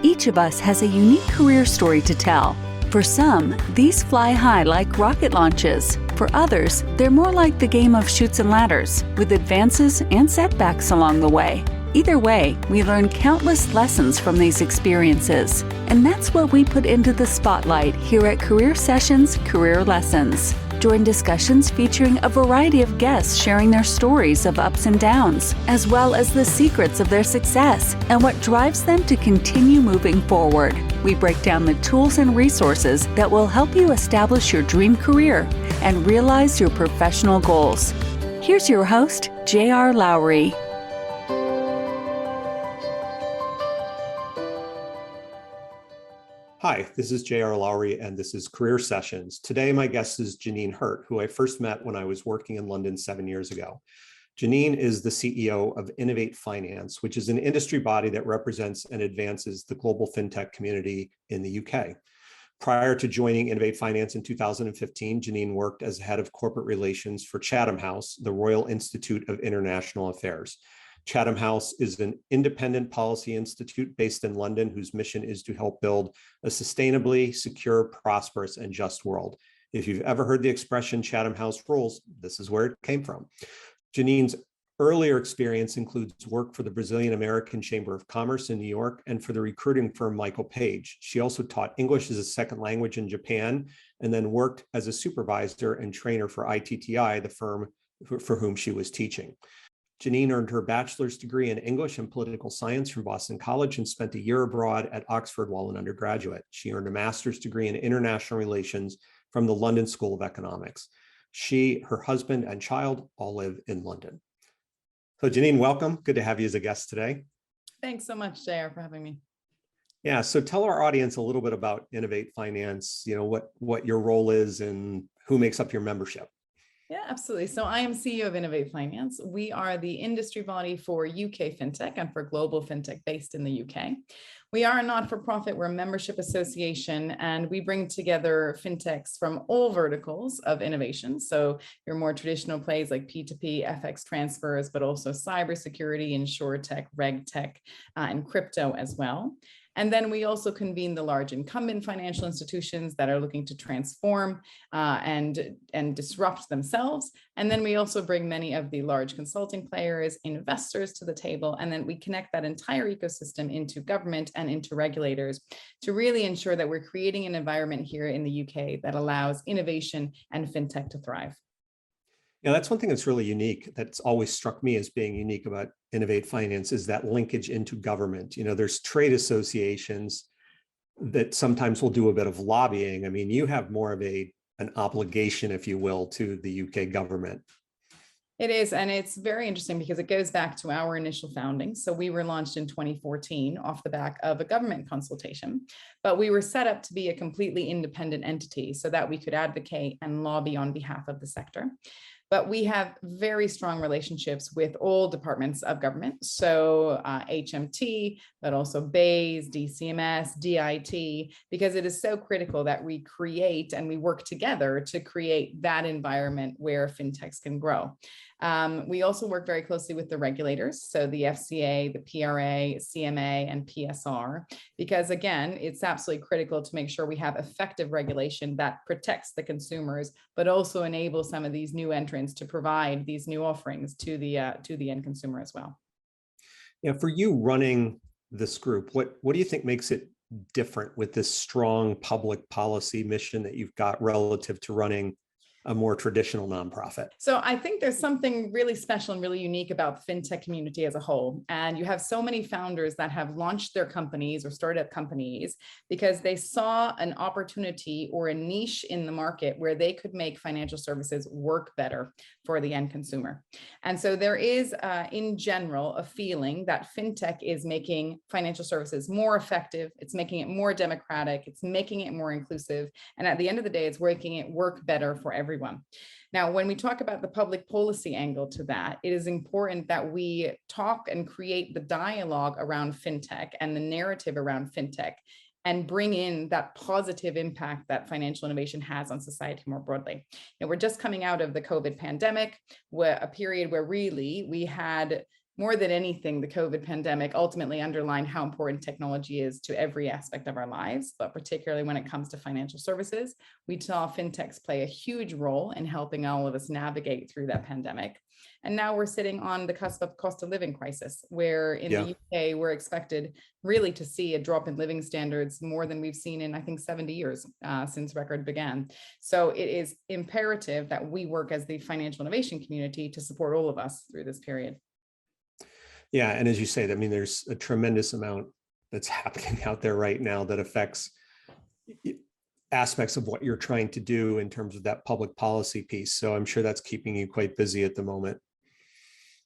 Each of us has a unique career story to tell. For some, these fly high like rocket launches. For others, they're more like the game of chutes and ladders, with advances and setbacks along the way. Either way, we learn countless lessons from these experiences. And that's what we put into the spotlight here at Career Sessions Career Lessons. Join discussions featuring a variety of guests sharing their stories of ups and downs, as well as the secrets of their success and what drives them to continue moving forward. We break down the tools and resources that will help you establish your dream career and realize your professional goals. Here's your host, J.R. Lowry. Hi, this is J.R. Lowry, and this is Career Sessions. Today, my guest is Janine Hirt, who I first met when I was working in London 7 years ago. Janine is the CEO of Innovate Finance, which is an industry body that represents and advances the global FinTech community in the UK. Prior to joining Innovate Finance in 2015, Janine worked as head of corporate relations for Chatham House, the Royal Institute of International Affairs. Chatham House is an independent policy institute based in London whose mission is to help build a sustainably secure, prosperous, and just world. If you've ever heard the expression Chatham House rules, this is where it came from. Janine's earlier experience includes work for the Brazilian American Chamber of Commerce in New York and for the recruiting firm Michael Page. She also taught English as a second language in Japan and then worked as a supervisor and trainer for ITTI, the firm for whom she was teaching. Janine earned her bachelor's degree in English and political science from Boston College and spent a year abroad at Oxford while an undergraduate. She earned a master's degree in international relations from the London School of Economics. She, her husband, and child all live in London. So Janine, welcome. Good to have you as a guest today. Thanks so much, JR, for having me. Yeah, so tell our audience a little bit about Innovate Finance, what your role is and who makes up your membership. Yeah, absolutely. So I am CEO of Innovate Finance. We are the industry body for UK FinTech and for global FinTech based in the UK. We are a not-for-profit, we're a membership association, and we bring together FinTechs from all verticals of innovation. So your more traditional plays like P2P, FX transfers, but also cybersecurity, insurtech, regtech, and crypto as well. And then we also convene the large incumbent financial institutions that are looking to transform and disrupt themselves. And then we also bring many of the large consulting players, investors to the table, and then we connect that entire ecosystem into government and into regulators to really ensure that we're creating an environment here in the UK that allows innovation and FinTech to thrive. Yeah, that's one thing that's really unique, that's always struck me as being unique about Innovate Finance, is that linkage into government. There's trade associations that sometimes will do a bit of lobbying. I mean, you have more of an obligation, if you will, to the UK government. It is, and it's very interesting because it goes back to our initial founding. So we were launched in 2014 off the back of a government consultation, but we were set up to be a completely independent entity so that we could advocate and lobby on behalf of the sector. But we have very strong relationships with all departments of government. So HMT, but also BEIS, DCMS, DIT, because it is so critical that we create and we work together to create that environment where FinTechs can grow. We also work very closely with the regulators, so the FCA, the PRA, CMA, and PSR, because again, it's absolutely critical to make sure we have effective regulation that protects the consumers, but also enables some of these new entrants to provide these new offerings to the end consumer as well. Yeah, for you running this group, what do you think makes it different with this strong public policy mission that you've got relative to running a more traditional nonprofit? So I think there's something really special and really unique about the FinTech community as a whole. And you have so many founders that have launched their companies or started up companies because they saw an opportunity or a niche in the market where they could make financial services work better for the end consumer. And so there is, in general, a feeling that FinTech is making financial services more effective. It's making it more democratic. It's making it more inclusive. And at the end of the day, it's making it work better for everyone. Now, when we talk about the public policy angle to that, it is important that we talk and create the dialogue around FinTech and the narrative around FinTech and bring in that positive impact that financial innovation has on society more broadly. We're just coming out of the COVID pandemic, where a period where really we had more than anything, the COVID pandemic ultimately underlined how important technology is to every aspect of our lives, but particularly when it comes to financial services. We saw fintechs play a huge role in helping all of us navigate through that pandemic. And now we're sitting on the cusp of cost of living crisis, where in the UK, we're expected really to see a drop in living standards more than we've seen in, I think, 70 years since record began. So it is imperative that we work as the financial innovation community to support all of us through this period. Yeah, and as you say, I mean, there's a tremendous amount that's happening out there right now that affects aspects of what you're trying to do in terms of that public policy piece. So I'm sure that's keeping you quite busy at the moment.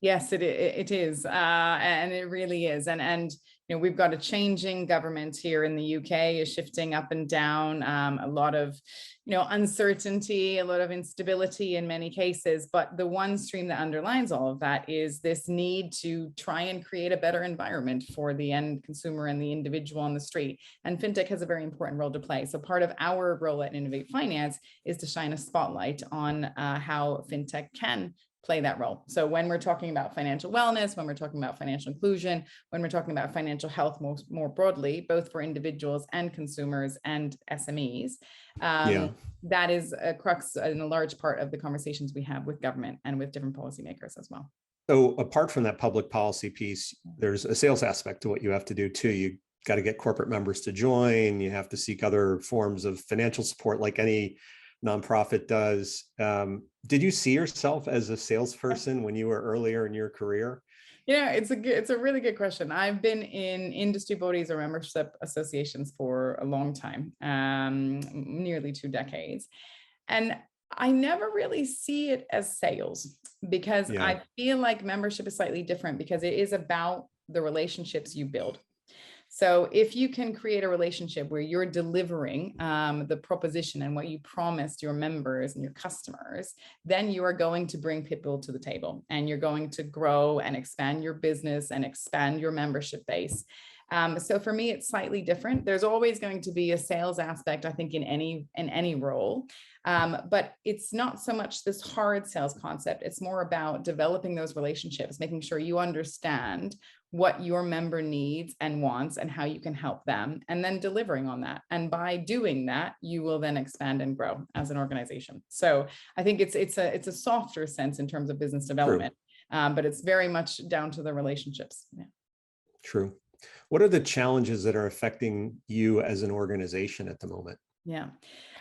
Yes, it is, and it really is. And you know, we've got a changing government here in the UK, is shifting up and down, a lot of, you know, uncertainty, a lot of instability in many cases. But the one stream that underlines all of that is this need to try and create a better environment for the end consumer and the individual on the street. And fintech has a very important role to play. So part of our role at Innovate Finance is to shine a spotlight on how fintech can play that role. So when we're talking about financial wellness, when we're talking about financial inclusion, when we're talking about financial health more broadly, both for individuals and consumers and SMEs, that is a crux and a large part of the conversations we have with government and with different policymakers as well. So apart from that public policy piece, there's a sales aspect to what you have to do too. You got to get corporate members to join. You have to seek other forms of financial support like any nonprofit does. Did you see yourself as a salesperson when you were earlier in your career? Yeah, it's a really good question. I've been in industry bodies or membership associations for a long time, nearly 2 decades. And I never really see it as sales, because I feel like membership is slightly different, because it is about the relationships you build. So if you can create a relationship where you're delivering the proposition and what you promised your members and your customers, then you are going to bring people to the table, and you're going to grow and expand your business and expand your membership base. So for me, it's slightly different. There's always going to be a sales aspect, I think, in any role. But it's not so much this hard sales concept. It's more about developing those relationships, making sure you understand what your member needs and wants and how you can help them, and then delivering on that. And by doing that, you will then expand and grow as an organization. So I think it's a softer sense in terms of business development, but it's very much down to the relationships. Yeah. True. What are the challenges that are affecting you as an organization at the moment? Yeah.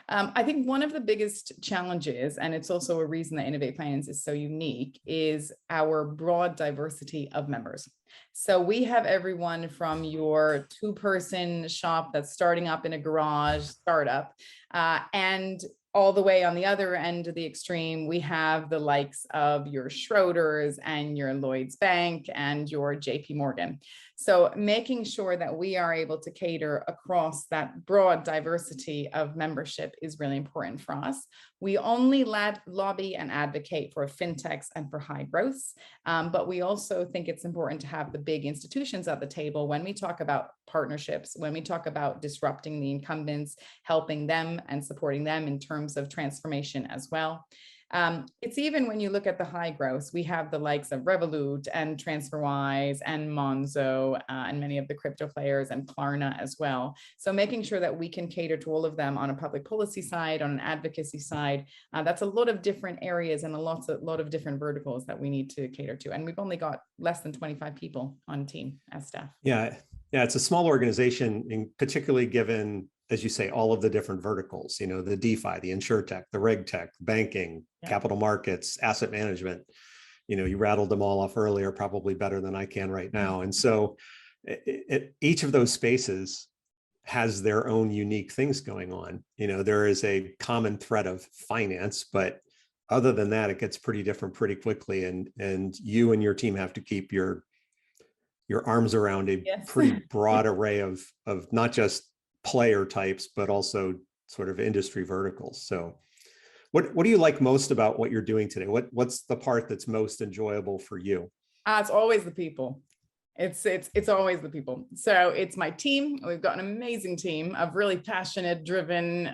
I think one of the biggest challenges, and it's also a reason that Innovate Finance is so unique, is our broad diversity of members. So we have everyone from your 2-person shop that's starting up in a garage startup, and all the way on the other end of the extreme, we have the likes of your Schroders and your Lloyd's Bank and your JP Morgan. So making sure that we are able to cater across that broad diversity of membership is really important for us. We only lobby and advocate for fintechs and for high growths, but we also think it's important to have the big institutions at the table when we talk about partnerships, when we talk about disrupting the incumbents, helping them and supporting them in terms of transformation as well. It's even when you look at the high growth, we have the likes of Revolut and TransferWise and Monzo and many of the crypto players and Klarna as well. So making sure that we can cater to all of them on a public policy side, on an advocacy side, that's a lot of different areas and a lot of different verticals that we need to cater to. And we've only got less than 25 people on team as staff. Yeah, it's a small organization, and particularly given, as you say, all of the different verticals, you know, the DeFi, the InsurTech, the RegTech, banking, capital markets, asset management, you know, you rattled them all off earlier, probably better than I can right now. And so each of those spaces has their own unique things going on. You know, there is a common thread of finance, but other than that, it gets pretty different pretty quickly. And you and your team have to keep your arms around a pretty broad array of not just player types, but also sort of industry verticals. So what do you like most about what you're doing today? What's the part that's most enjoyable for you? It's always the people. It's always the people. So it's my team. We've got an amazing team of really passionate, driven,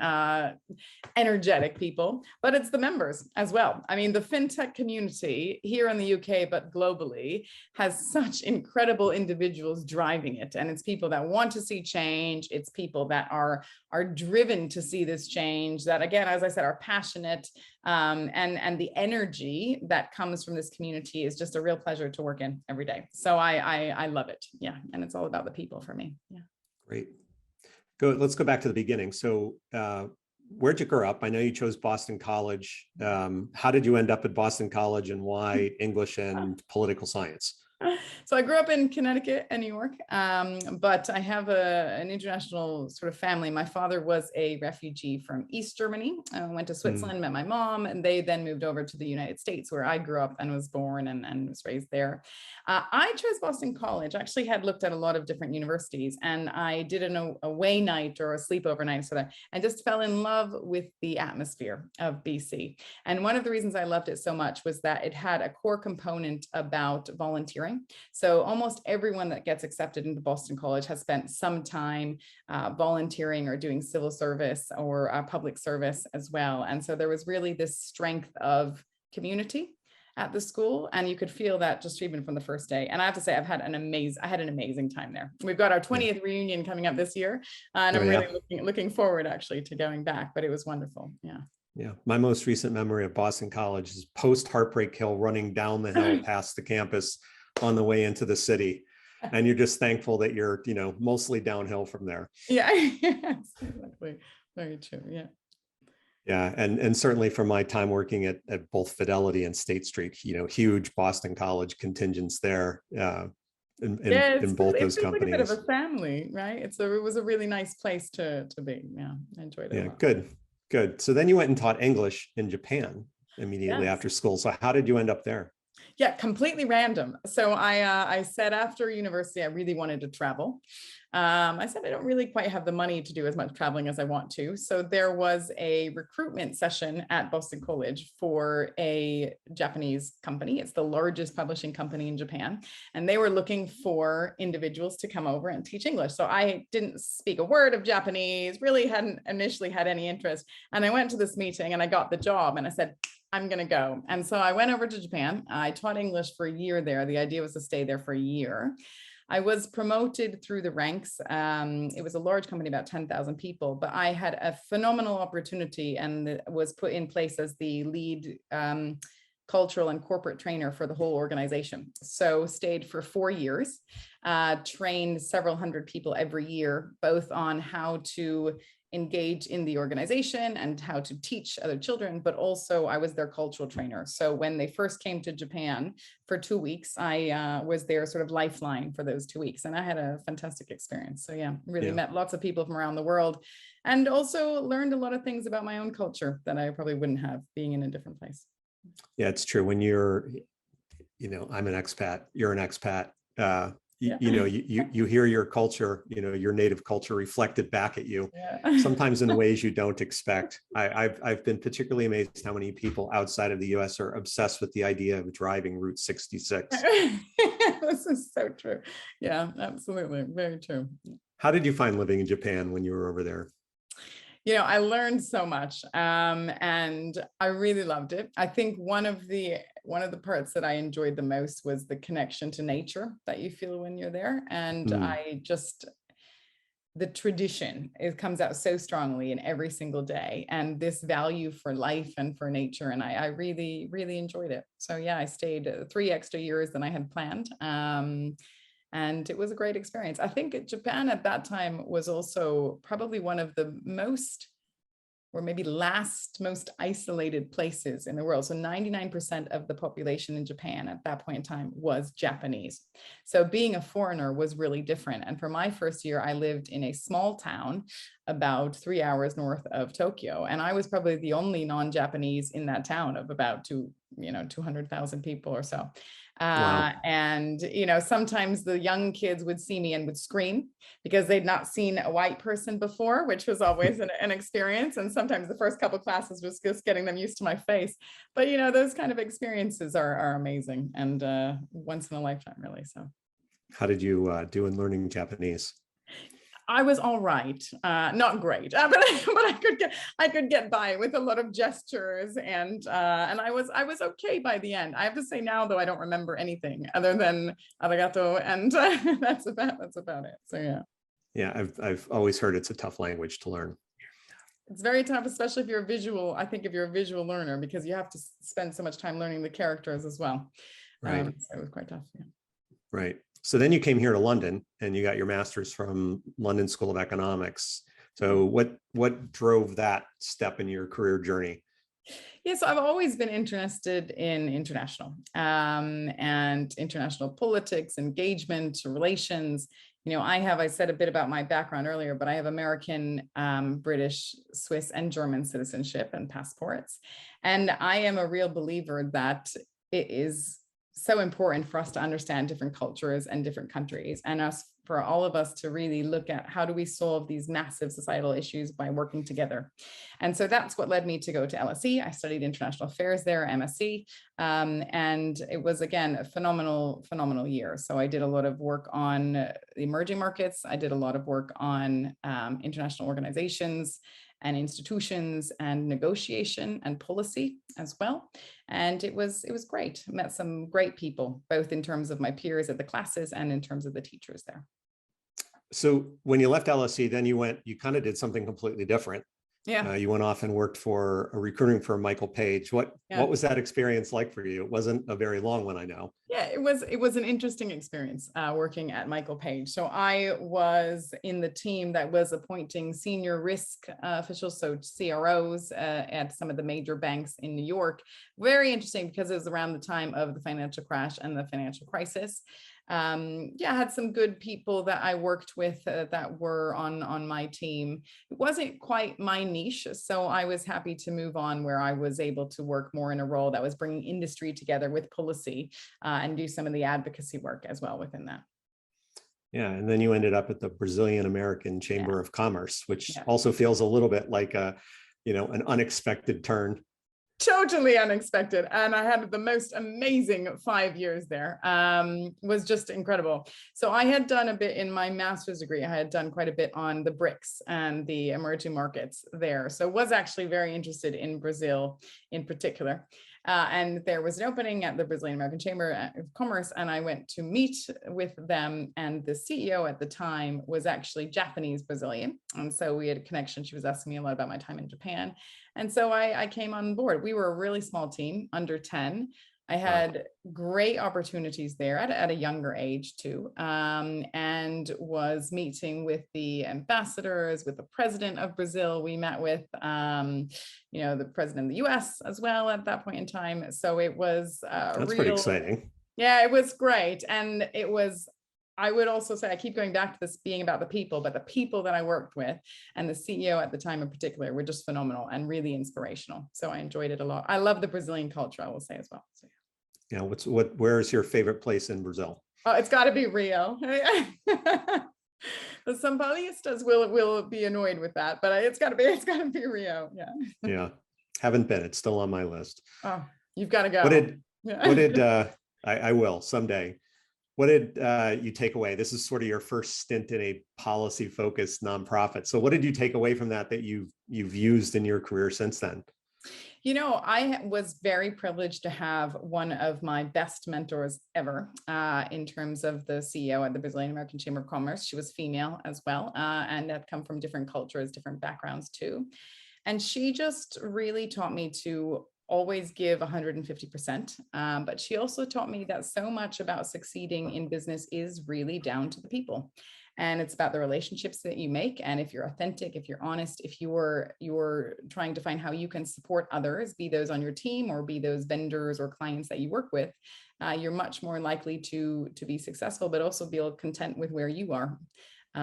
energetic people, but it's the members as well. I mean, the FinTech community here in the UK, but globally, has such incredible individuals driving it. And it's people that want to see change. It's people that are driven to see this change, that, again, as I said, are passionate. And the energy that comes from this community is just a real pleasure to work in every day. So I love it. Yeah. And it's all about the people for me. Yeah. Great. Good. Let's go back to the beginning. So where'd you grow up? I know you chose Boston College. How did you end up at Boston College, and why English and political science? So I grew up in Connecticut and New York, but I have an international sort of family. My father was a refugee from East Germany, went to Switzerland, met my mom, and they then moved over to the United States, where I grew up and was born and was raised there. I chose Boston College. I actually had looked at a lot of different universities, and I did an away night or a sleepover night, so that I just fell in love with the atmosphere of BC. And one of the reasons I loved it so much was that it had a core component about volunteering. So almost everyone that gets accepted into Boston College has spent some time volunteering or doing civil service or public service as well. And so there was really this strength of community at the school, and you could feel that just even from the first day. And I have to say, I had an amazing time there. We've got our 20th reunion coming up this year, and I'm really looking forward actually to going back, but it was wonderful. Yeah. Yeah. My most recent memory of Boston College is post Heartbreak Hill, running down the hill past the campus on the way into the city. And you're just thankful that you're, mostly downhill from there. Yeah, yes, exactly. Very true. Yeah. Yeah. And certainly from my time working at both Fidelity and State Street, huge Boston College contingents there in both those companies. Like a bit of a family, right? It was a really nice place to be. Yeah. I enjoyed it. Yeah. Good. So then you went and taught English in Japan immediately after school. So how did you end up there? Yeah, completely random. So I said after university, I really wanted to travel. I said, I don't really quite have the money to do as much traveling as I want to. So there was a recruitment session at Boston College for a Japanese company. It's the largest publishing company in Japan. And they were looking for individuals to come over and teach English. So I didn't speak a word of Japanese, really hadn't initially had any interest. And I went to this meeting and I got the job, and I said, I'm going to go. And so I went over to Japan. I taught English for a year there. The idea was to stay there for a year. I was promoted through the ranks. It was a large company, about 10,000 people, but I had a phenomenal opportunity and was put in place as the lead cultural and corporate trainer for the whole organization. So stayed for 4 years, trained several hundred people every year, both on how to engage in the organization and how to teach other children, but also I was their cultural trainer. So when they first came to Japan for 2 weeks, I was their sort of lifeline for those 2 weeks. And I had a fantastic experience. So really met lots of people from around the world, and also learned a lot of things about my own culture that I probably wouldn't have being in a different place. Yeah, it's true. When you're, I'm an expat, you're an expat, you hear your culture, your native culture reflected back at you, sometimes in ways you don't expect. I've been particularly amazed how many people outside of the US are obsessed with the idea of driving Route 66. This is so true. Yeah, absolutely. Very true. How did you find living in Japan when you were over there? I learned so much, and I really loved it. I think one of the parts that I enjoyed the most was the connection to nature that you feel when you're there. And the tradition, it comes out so strongly in every single day, and this value for life and for nature. And I really, really enjoyed it. So I stayed 3 extra years than I had planned. And it was a great experience. I think Japan at that time was also probably one of the most, or maybe last most isolated places in the world. So 99% of the population in Japan at that point in time was Japanese. So being a foreigner was really different. And for my first year, I lived in a small town about 3 hours north of Tokyo. And I was probably the only non-Japanese in that town of about 200,000 people or so. Wow. And, sometimes the young kids would see me and would scream because they'd not seen a white person before, which was always an experience. And sometimes the first couple of classes was just getting them used to my face. But, those kind of experiences are amazing and once in a lifetime, really. So. How did you do in learning Japanese? I was all right, not great, but I could get by with a lot of gestures, and I was okay by the end. I have to say now, though, I don't remember anything other than arigato, and that's about it. So yeah. Yeah, I've always heard it's a tough language to learn. It's very tough, especially if you're a visual. I think if you're a visual learner, because you have to spend so much time learning the characters as well. Right. So it was quite tough. Yeah. Right. So then you came here to London and you got your master's from London School of Economics. So what drove that step in your career journey? Yeah, so I've always been interested in international and international politics, engagement, relations. You know, I said a bit about my background earlier, but I have American, British, Swiss, and German citizenship and passports. And I am a real believer that it is so important for us to understand different cultures and different countries, and for all of us to really look at how do we solve these massive societal issues by working together. And so that's what led me to go to LSE. I studied international affairs there, MSc, and it was, again, a phenomenal year. So I did a lot of work on the emerging markets. I did a lot of work on international organizations and institutions and negotiation and policy as well. And it was great. Met some great people, both in terms of my peers at the classes and in terms of the teachers there. So when you left LSE, then you kind of did something completely different. Yeah. You went off and worked for a recruiting firm, Michael Page. What was that experience like for you? It wasn't a very long one, I know. Yeah, it was an interesting experience working at Michael Page. So I was in the team that was appointing senior risk officials, so CROs at some of the major banks in New York. Very interesting because it was around the time of the financial crash and the financial crisis. I had some good people that I worked with that were on my team. It wasn't quite my niche, so I was happy to move on where I was able to work more in a role that was bringing industry together with policy and do some of the advocacy work as well within that. Yeah, and then you ended up at the Brazilian American Chamber of Commerce, which also feels a little bit like an unexpected turn. Totally unexpected. And I had the most amazing 5 years there. Was just incredible. So I had done a bit in my master's degree. I had done quite a bit on the BRICS and the emerging markets there. So was actually very interested in Brazil in particular. And there was an opening at the Brazilian American Chamber of Commerce, and I went to meet with them. And the CEO at the time was actually Japanese Brazilian. And so we had a connection. She was asking me a lot about my time in Japan. And so I came on board. We were a really small team, under 10. I had great opportunities there at a younger age too, and was meeting with the ambassadors, with the president of Brazil. We met with, the president of the US as well at that point in time. So it was That's pretty exciting. Yeah, it was great. And it was, I would also say, I keep going back to this being about the people, but the people that I worked with and the CEO at the time in particular were just phenomenal and really inspirational. So I enjoyed it a lot. I love the Brazilian culture, I will say as well. So, yeah. Where is your favorite place in Brazil? Oh, it's got to be Rio. Some Paulistas will be annoyed with that, but it's got to be Rio. Yeah. Yeah. Haven't been. It's still on my list. Oh, you've got to go. I will someday. What did you take away? This is sort of your first stint in a policy-focused nonprofit. So what did you take away from that you've used in your career since then? You know, I was very privileged to have one of my best mentors ever in terms of the CEO at the Brazilian American Chamber of Commerce. She was female as well, and had come from different cultures, different backgrounds too. And she just really taught me to always give 150%. But she also taught me that so much about succeeding in business is really down to the people. And it's about the relationships that you make. And if you're authentic, if you're honest, if you're trying to find how you can support others, be those on your team or be those vendors or clients that you work with, you're much more likely to be successful, but also be content with where you are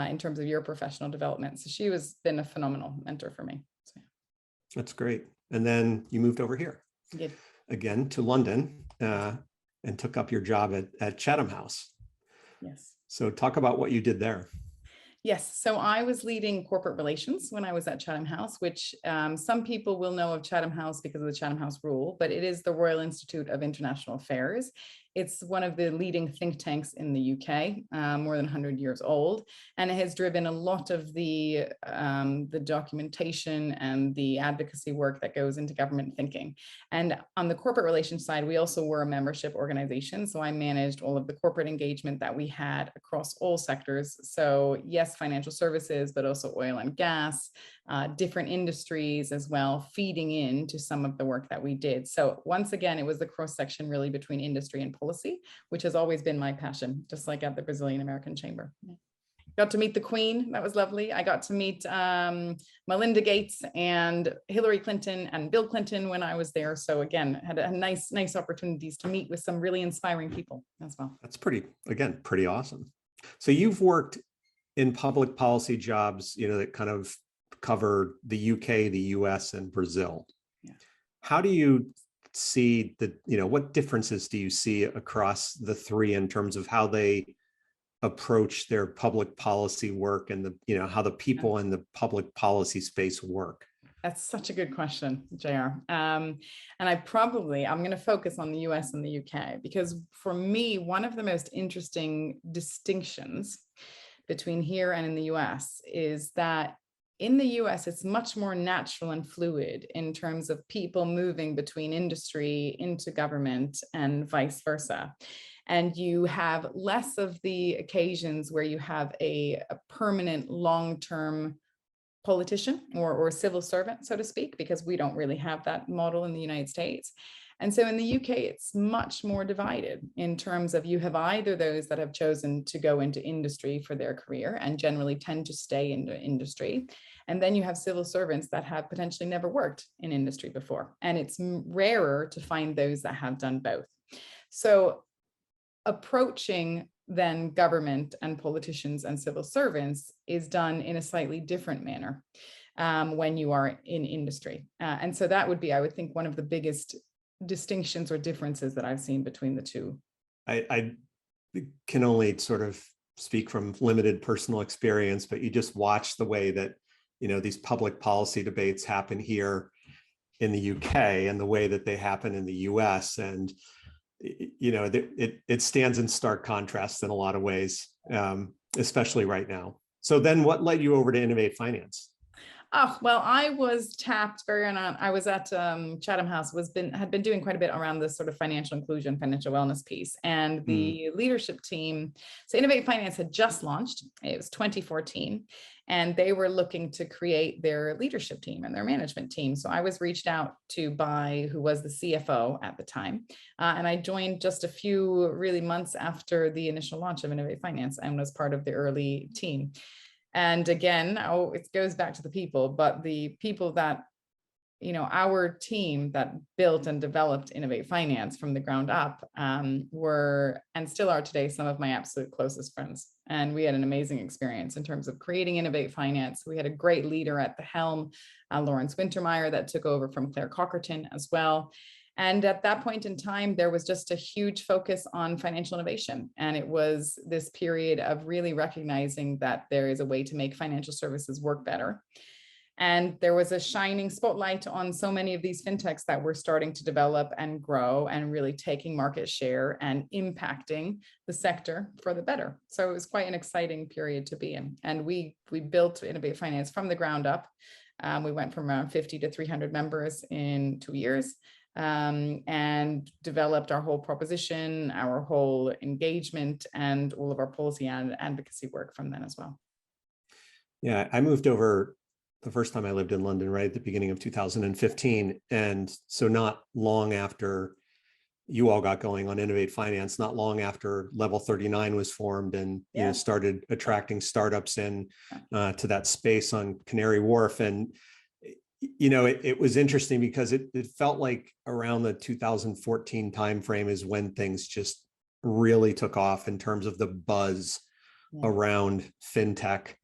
in terms of your professional development. So she has been a phenomenal mentor for me. So, yeah. That's great. And then you moved over here again to London and took up your job at Chatham House. Yes. So talk about what you did there. Yes. So I was leading corporate relations when I was at Chatham House, which some people will know of Chatham House because of the Chatham House rule, but it is the Royal Institute of International Affairs. It's one of the leading think tanks in the UK, more than 100 years old, and it has driven a lot of the documentation and the advocacy work that goes into government thinking. And on the corporate relations side, we also were a membership organization. So I managed all of the corporate engagement that we had across all sectors. So yes, financial services, but also oil and gas, different industries as well, feeding into some of the work that we did. So once again, it was the cross section really between industry and policy, which has always been my passion, just like at the Brazilian American Chamber. Got to meet the Queen. That was lovely. I got to meet Melinda Gates and Hillary Clinton and Bill Clinton when I was there. So again, had a nice opportunities to meet with some really inspiring people as well. That's pretty awesome. So you've worked in public policy jobs, that kind of cover the UK, the US, and Brazil. Yeah. How do you see what differences do you see across the three in terms of how they approach their public policy work and how the people in the public policy space work? That's such a good question, JR. And I'm going to focus on the US and the UK, because for me, one of the most interesting distinctions between here and in the US is that in the US, it's much more natural and fluid in terms of people moving between industry into government and vice versa. And you have less of the occasions where you have a permanent long-term politician or civil servant, so to speak, because we don't really have that model in the United States. And so in the UK, it's much more divided in terms of you have either those that have chosen to go into industry for their career and generally tend to stay in the industry. And then you have civil servants that have potentially never worked in industry before. And it's rarer to find those that have done both. So approaching then government and politicians and civil servants is done in a slightly different manner when you are in industry. And so that would be, I would think, one of the biggest distinctions or differences that I've seen between the two. I can only sort of speak from limited personal experience, but you just watch the way that, these public policy debates happen here in the UK and the way that they happen in the US. And, it stands in stark contrast in a lot of ways, especially right now. So then what led you over to Innovate Finance? Oh, well, I was tapped very early on. I was at Chatham House, had been doing quite a bit around this sort of financial inclusion, financial wellness piece. And the leadership team, so Innovate Finance had just launched. It was 2014. And they were looking to create their leadership team and their management team. So I was reached out to by who was the CFO at the time. And I joined just a few really months after the initial launch of Innovate Finance and was part of the early team. And again, it goes back to the people, but the people that, our team that built and developed Innovate Finance from the ground up were, and still are today, some of my absolute closest friends. And we had an amazing experience in terms of creating Innovate Finance. We had a great leader at the helm, Lawrence Wintermeyer, that took over from Claire Cockerton as well. And at that point in time, there was just a huge focus on financial innovation. And it was this period of really recognizing that there is a way to make financial services work better. And there was a shining spotlight on so many of these fintechs that were starting to develop and grow and really taking market share and impacting the sector for the better. So it was quite an exciting period to be in. And we built Innovate Finance from the ground up. We went from around 50 to 300 members in 2 years. And developed our whole proposition, our whole engagement, and all of our policy and advocacy work from then as well. Yeah, I moved over the first time I lived in London, right at the beginning of 2015. And so not long after you all got going on Innovate Finance, not long after Level 39 was formed and started attracting startups in to that space on Canary Wharf. And it was interesting because it felt like around the 2014 timeframe is when things just really took off in terms of the buzz around fintech.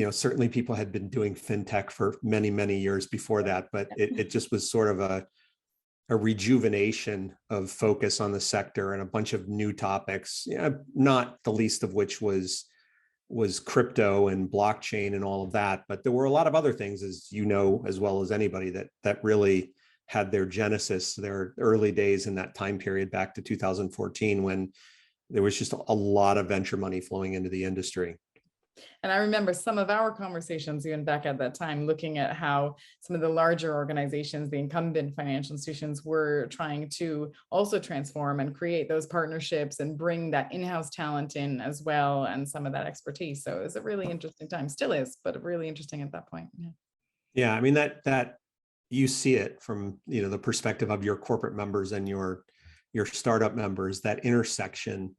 Certainly people had been doing fintech for many, many years before that, but it just was sort of a rejuvenation of focus on the sector and a bunch of new topics, not the least of which was crypto and blockchain and all of that. But there were a lot of other things, as you know, as well as anybody, that really had their genesis, their early days in that time period back to 2014, when there was just a lot of venture money flowing into the industry. And I remember some of our conversations even back at that time, looking at how some of the larger organizations, the incumbent financial institutions, were trying to also transform and create those partnerships and bring that in-house talent in as well, and some of that expertise. So it was a really interesting time, still is, but really interesting at that point. Yeah. Yeah, I mean, that you see it from, the perspective of your corporate members and your startup members, that intersection,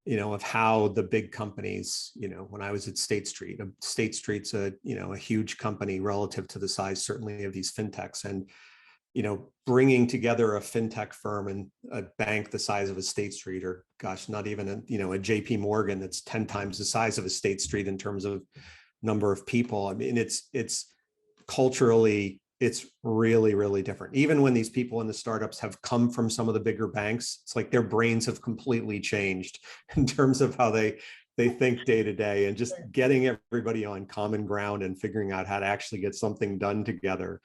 of how the big companies, when I was at State Street's a huge company relative to the size, certainly, of these fintechs, and, bringing together a fintech firm and a bank the size of a State Street, or gosh, not even a JP Morgan that's 10 times the size of a State Street in terms of number of people. I mean, it's culturally, it's really, really different. Even when these people in the startups have come from some of the bigger banks, it's like their brains have completely changed in terms of how they think day to day, and just getting everybody on common ground and figuring out how to actually get something done together.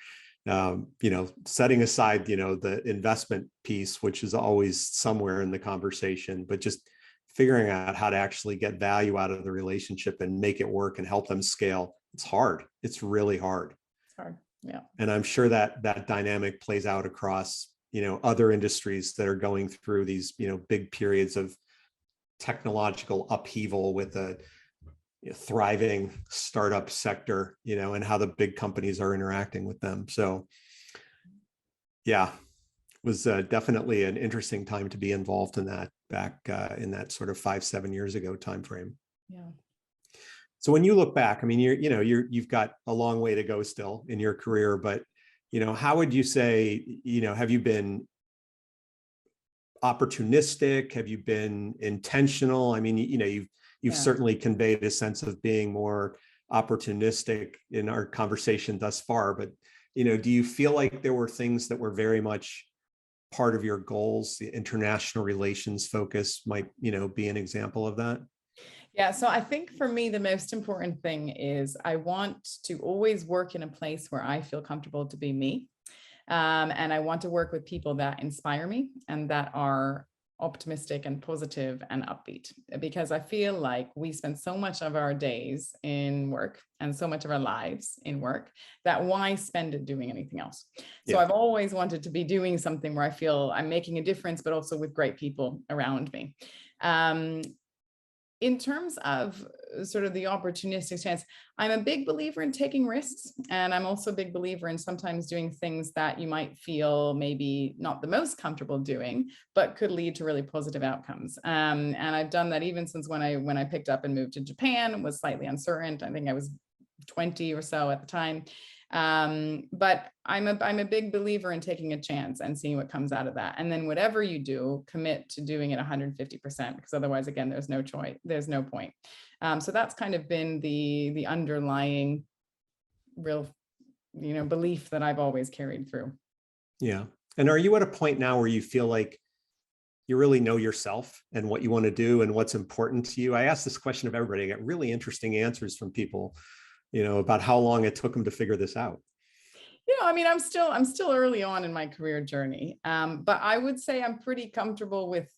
Setting aside, the investment piece, which is always somewhere in the conversation, but just figuring out how to actually get value out of the relationship and make it work and help them scale. It's hard. It's really hard. It's hard. Yeah. And I'm sure that dynamic plays out across, other industries that are going through these, big periods of technological upheaval with a thriving startup sector, and how the big companies are interacting with them. So yeah, it was definitely an interesting time to be involved in that back in that sort of 5-7 years ago timeframe. Yeah. So when you look back, I mean, you've got a long way to go still in your career, but, how would you say, have you been opportunistic? Have you been intentional? I mean, you've certainly conveyed a sense of being more opportunistic in our conversation thus far, but, do you feel like there were things that were very much part of your goals? The international relations focus might, be an example of that. Yeah, so I think for me, the most important thing is I want to always work in a place where I feel comfortable to be me. And I want to work with people that inspire me and that are optimistic and positive and upbeat, because I feel like we spend so much of our days in work and so much of our lives in work that why spend it doing anything else? So I've always wanted to be doing something where I feel I'm making a difference, but also with great people around me. In terms of sort of the opportunistic stance, I'm a big believer in taking risks. And I'm also a big believer in sometimes doing things that you might feel maybe not the most comfortable doing, but could lead to really positive outcomes. And I've done that even since when I picked up and moved to Japan. Was slightly uncertain. I think I was 20 or so at the time. But I'm a big believer in taking a chance and seeing what comes out of that. And then whatever you do, commit to doing it 150%, because otherwise, again, there's no choice, there's no point. So that's kind of been the underlying real, belief that I've always carried through. Yeah. And are you at a point now where you feel like you really know yourself and what you want to do and what's important to you? I asked this question of everybody. I got really interesting answers from people, about how long it took them to figure this out. I mean, I'm still early on in my career journey, but I would say I'm pretty comfortable with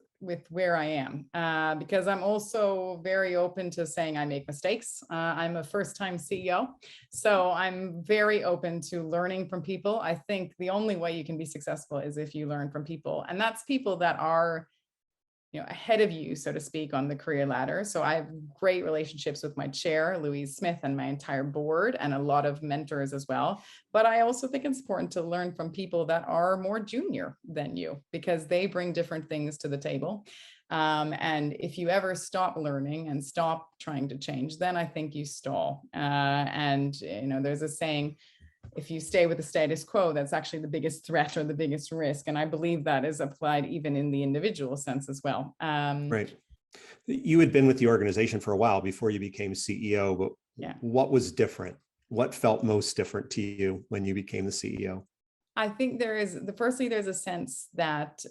where I am, because I'm also very open to saying I make mistakes. I'm a first-time CEO, so I'm very open to learning from people. I think the only way you can be successful is if you learn from people, and that's people that are ahead of you, so to speak, on the career ladder. So I have great relationships with my chair, Louise Smith, and my entire board, and a lot of mentors as well. But I also think it's important to learn from people that are more junior than you, because they bring different things to the table. And if you ever stop learning and stop trying to change, then I think you stall. And there's a saying, if you stay with the status quo, that's actually the biggest threat or the biggest risk. And I believe that is applied even in the individual sense as well. Right. You had been with the organization for a while before you became CEO, but what was different? What felt most different to you when you became the CEO? I think firstly, there's a sense that,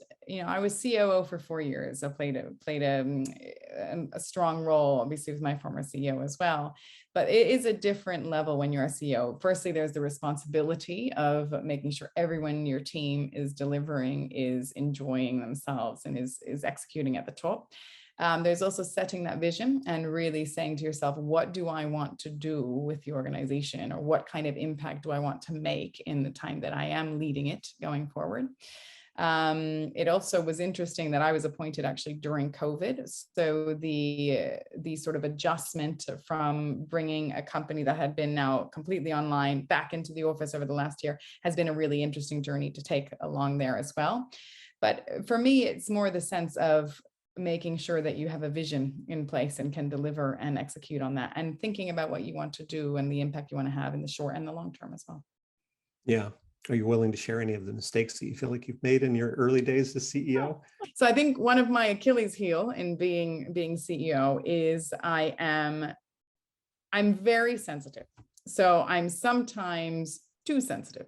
I was COO for 4 years. I played a strong role, obviously, with my former CEO as well. But it is a different level when you're a CEO. Firstly, there's the responsibility of making sure everyone in your team is delivering, is enjoying themselves, and is executing at the top. There's also setting that vision and really saying to yourself, what do I want to do with the organization, or what kind of impact do I want to make in the time that I am leading it going forward? It also was interesting that I was appointed actually during COVID. So the sort of adjustment from bringing a company that had been now completely online back into the office over the last year has been a really interesting journey to take along there as well. But for me, it's more the sense of making sure that you have a vision in place and can deliver and execute on that, and thinking about what you want to do and the impact you want to have in the short and the long term as well. Yeah. Are you willing to share any of the mistakes that you feel like you've made in your early days as CEO? So I think one of my Achilles heel in being CEO is I'm very sensitive. So I'm sometimes too sensitive.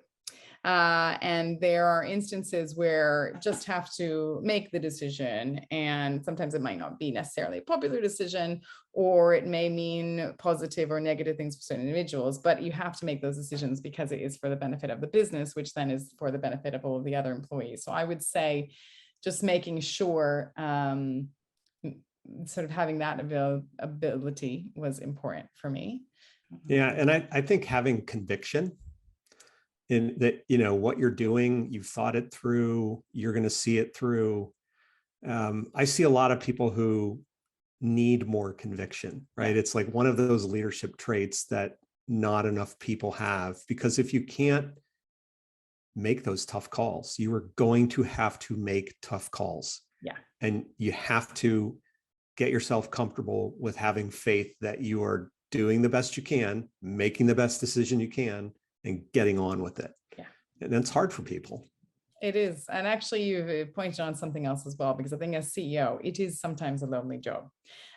And there are instances where just have to make the decision, and sometimes it might not be necessarily a popular decision, or it may mean positive or negative things for certain individuals, but you have to make those decisions because it is for the benefit of the business, which then is for the benefit of all of the other employees. So I would say just making sure sort of having that ability was important for me. Yeah, and I think having conviction in that, what you're doing, you've thought it through, you're going to see it through. I see a lot of people who need more conviction, right? It's like one of those leadership traits that not enough people have, because if you can't make those tough calls, you are going to have to make tough calls. Yeah. And you have to get yourself comfortable with having faith that you are doing the best you can, making the best decision you can, and getting on with it. Yeah. And that's hard for people. It is. And actually, you've pointed on something else as well, because I think as CEO, it is sometimes a lonely job.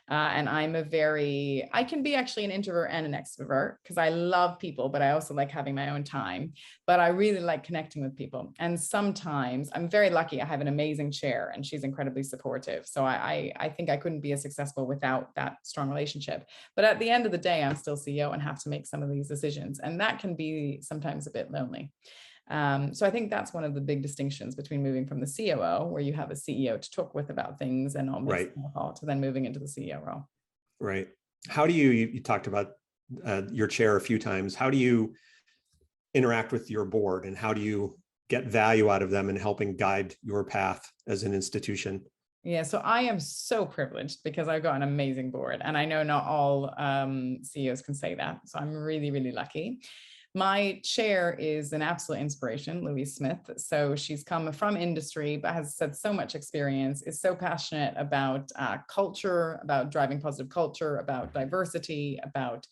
And I can be actually an introvert and an extrovert, because I love people, but I also like having my own time. But I really like connecting with people. And sometimes I'm very lucky. I have an amazing chair and she's incredibly supportive. So I think I couldn't be as successful without that strong relationship. But at the end of the day, I'm still CEO and have to make some of these decisions. And that can be sometimes a bit lonely. So I think that's one of the big distinctions between moving from the COO, where you have a CEO to talk with about things and almost right, to then moving into the CEO role. Right. How do you talked about your chair a few times. How do you interact with your board, and how do you get value out of them in helping guide your path as an institution? Yeah, so I am so privileged because I've got an amazing board, and I know not all CEOs can say that. So I'm really, really lucky. My chair is an absolute inspiration, Louise Smith. So she's come from industry, but has had so much experience, is so passionate about culture, about driving positive culture, about diversity, about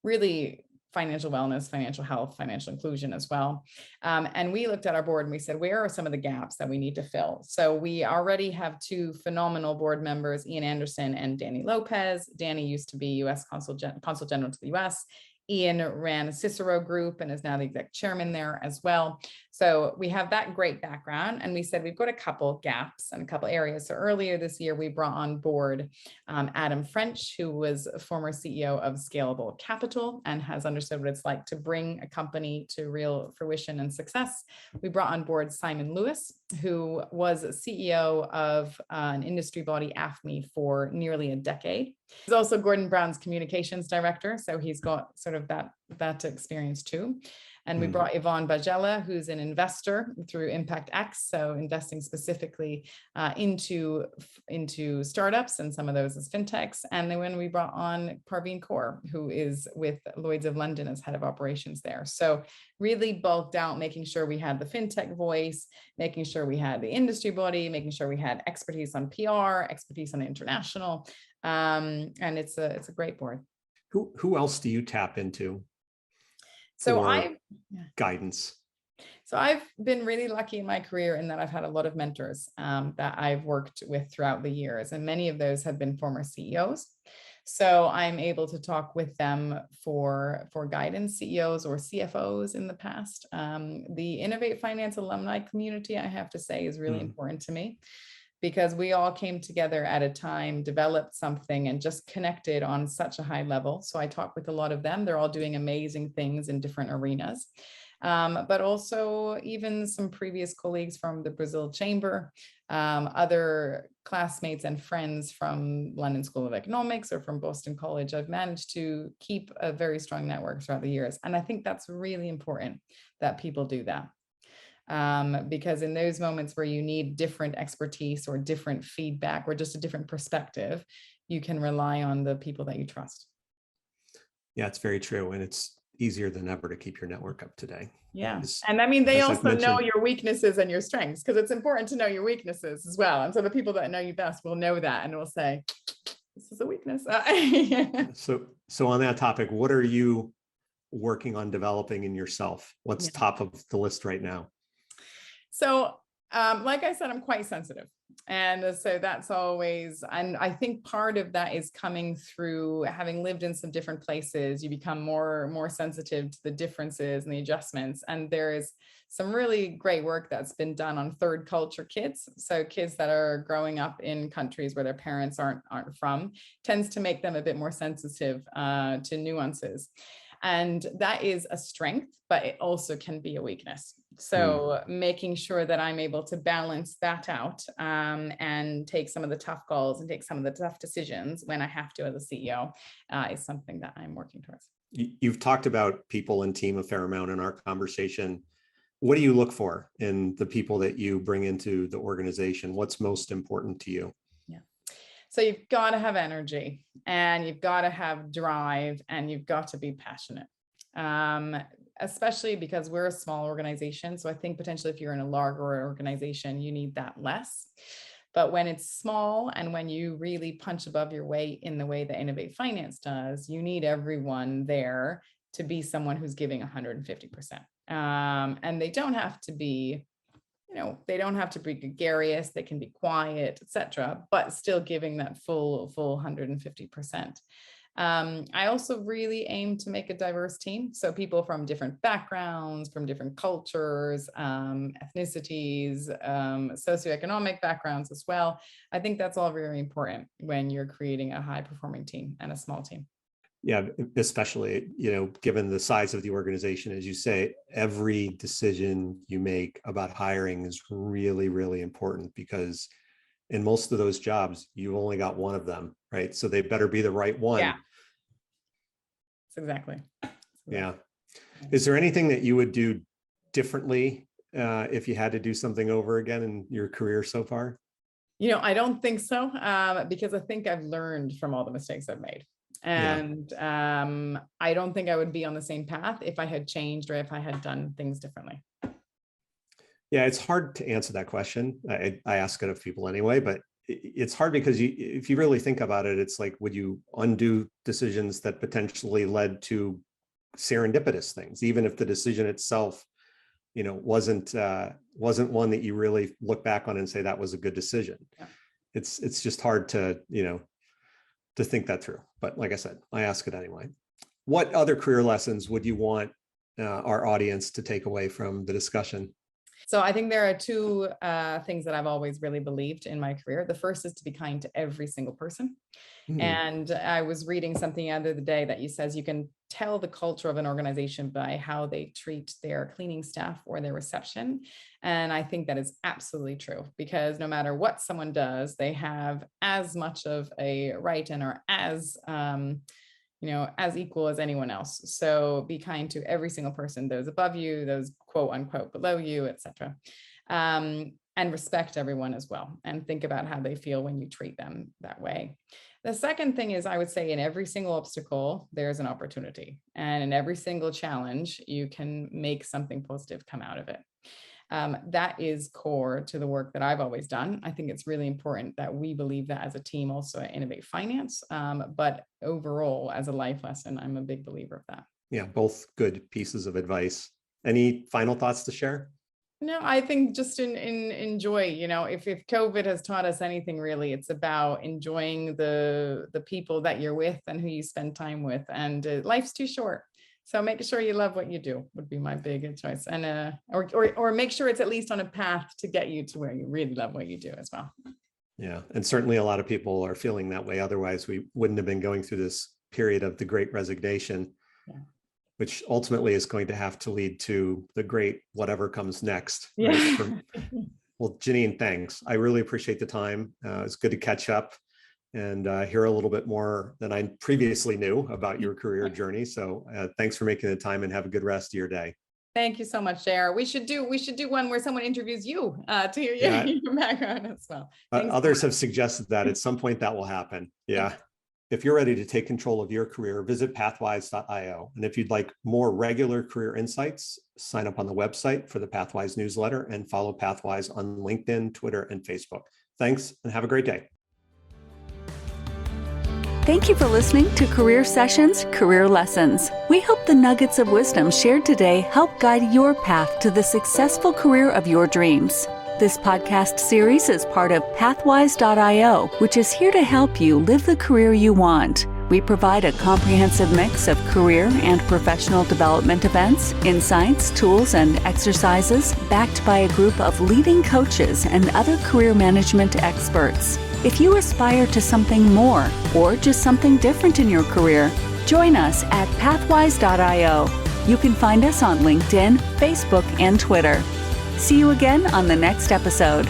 really financial wellness, financial health, financial inclusion as well. And we looked at our board and we said, where are some of the gaps that we need to fill? So we already have two phenomenal board members, Ian Anderson and Danny Lopez. Danny used to be U.S. Consul General to the U.S. Ian ran a Cicero group and is now the exec chairman there as well. So we have that great background, and we said we've got a couple gaps and a couple areas. So earlier this year, we brought on board Adam French, who was a former CEO of Scalable Capital and has understood what it's like to bring a company to real fruition and success. We brought on board Simon Lewis, who was CEO of an industry body, AFME, for nearly a decade. He's also Gordon Brown's communications director, so he's got sort of that experience too. And we brought Yvonne Bajella, who's an investor through Impact X, so investing specifically into startups, and some of those as FinTechs. And then when we brought on Parveen Kaur, who is with Lloyd's of London as head of operations there. So really bulked out, making sure we had the FinTech voice, making sure we had the industry body, making sure we had expertise on PR, expertise on international. And it's a great board. Who else do you tap into? So guidance. So I've been really lucky in my career in that I've had a lot of mentors that I've worked with throughout the years, and many of those have been former CEOs. So I'm able to talk with them for guidance, CEOs or CFOs in the past. The Innovate Finance alumni community, I have to say, is really important to me, because we all came together at a time, developed something, and just connected on such a high level. So I talk with a lot of them. They're all doing amazing things in different arenas. But also even some previous colleagues from the Brazil Chamber, other classmates and friends from London School of Economics or from Boston College. I've managed to keep a very strong network throughout the years. And I think that's really important that people do that. Because in those moments where you need different expertise or different feedback or just a different perspective, you can rely on the people that you trust. Yeah, it's very true. And it's easier than ever to keep your network up to date. Yeah. And I mean, they also know your weaknesses and your strengths, because it's important to know your weaknesses as well. And so the people that know you best will know that and will say, this is a weakness. So on that topic, what are you working on developing in yourself? What's top of the list right now? So, like I said, I'm quite sensitive. And so that's always, and I think part of that is coming through having lived in some different places. You become more sensitive to the differences and the adjustments. And there is some really great work that's been done on third culture kids. So kids that are growing up in countries where their parents aren't from, tends to make them a bit more sensitive to nuances. And that is a strength, but it also can be a weakness. So making sure that I'm able to balance that out and take some of the tough calls and take some of the tough decisions when I have to as a CEO is something that I'm working towards. You've talked about people and team a fair amount in our conversation. What do you look for in the people that you bring into the organization? What's most important to you? So you've got to have energy, and you've got to have drive, and you've got to be passionate, especially because we're a small organization. So I think potentially if you're in a larger organization, you need that less. But when it's small and when you really punch above your weight in the way that Innovate Finance does, you need everyone there to be someone who's giving 150%. And they don't have to be, they don't have to be gregarious, they can be quiet, etc., but still giving that full 150%. I also really aim to make a diverse team. So people from different backgrounds, from different cultures, ethnicities, socioeconomic backgrounds as well. I think that's all very important when you're creating a high performing team and a small team. Yeah, especially, given the size of the organization, as you say, every decision you make about hiring is really, really important, because in most of those jobs, you've only got one of them, right? So they better be the right one. Yeah. Exactly. Yeah. Is there anything that you would do differently if you had to do something over again in your career so far? I don't think so, because I think I've learned from all the mistakes I've made. And I don't think I would be on the same path if I had changed or if I had done things differently. Yeah, it's hard to answer that question. I ask it of people anyway, but it's hard because if you really think about it, it's like, would you undo decisions that potentially led to serendipitous things, even if the decision itself, wasn't one that you really look back on and say that was a good decision? Yeah. It's just hard to, to think that through. But like I said, I ask it anyway. What other career lessons would you want our audience to take away from the discussion? So I think there are two things that I've always really believed in my career. The first is to be kind to every single person. And I was reading something the other day that says you can tell the culture of an organization by how they treat their cleaning staff or their reception. And I think that is absolutely true, because no matter what someone does, they have as much of a right and are as as equal as anyone else. So be kind to every single person, those above you, those quote unquote below you, etc. And respect everyone as well, and think about how they feel when you treat them that way. The second thing is, I would say, in every single obstacle, there's an opportunity. And in every single challenge, you can make something positive come out of it. That is core to the work that I've always done. I think it's really important that we believe that as a team also at Innovate Finance, but overall as a life lesson, I'm a big believer of that. Yeah, both good pieces of advice. Any final thoughts to share? No, I think just in enjoy, if COVID has taught us anything really, it's about enjoying the people that you're with and who you spend time with. And life's too short. So make sure you love what you do would be my big choice. And or make sure it's at least on a path to get you to where you really love what you do as well. Yeah. And certainly a lot of people are feeling that way. Otherwise, we wouldn't have been going through this period of the Great Resignation. Yeah. Which ultimately is going to have to lead to the great whatever comes next. Yeah. Right? Well, Janine, thanks. I really appreciate the time. It's good to catch up and hear a little bit more than I previously knew about your career journey. So thanks for making the time and have a good rest of your day. Thank you so much, JR. We should do one where someone interviews you to hear your background as well. Others have suggested that at some point that will happen. Yeah. If you're ready to take control of your career, visit pathwise.io. And if you'd like more regular career insights, sign up on the website for the Pathwise newsletter and follow Pathwise on LinkedIn, Twitter, and Facebook. Thanks, and have a great day. Thank you for listening to Career Sessions, Career Lessons. We hope the nuggets of wisdom shared today help guide your path to the successful career of your dreams. This podcast series is part of Pathwise.io, which is here to help you live the career you want. We provide a comprehensive mix of career and professional development events, insights, tools, and exercises backed by a group of leading coaches and other career management experts. If you aspire to something more or just something different in your career, join us at Pathwise.io. You can find us on LinkedIn, Facebook, and Twitter. See you again on the next episode.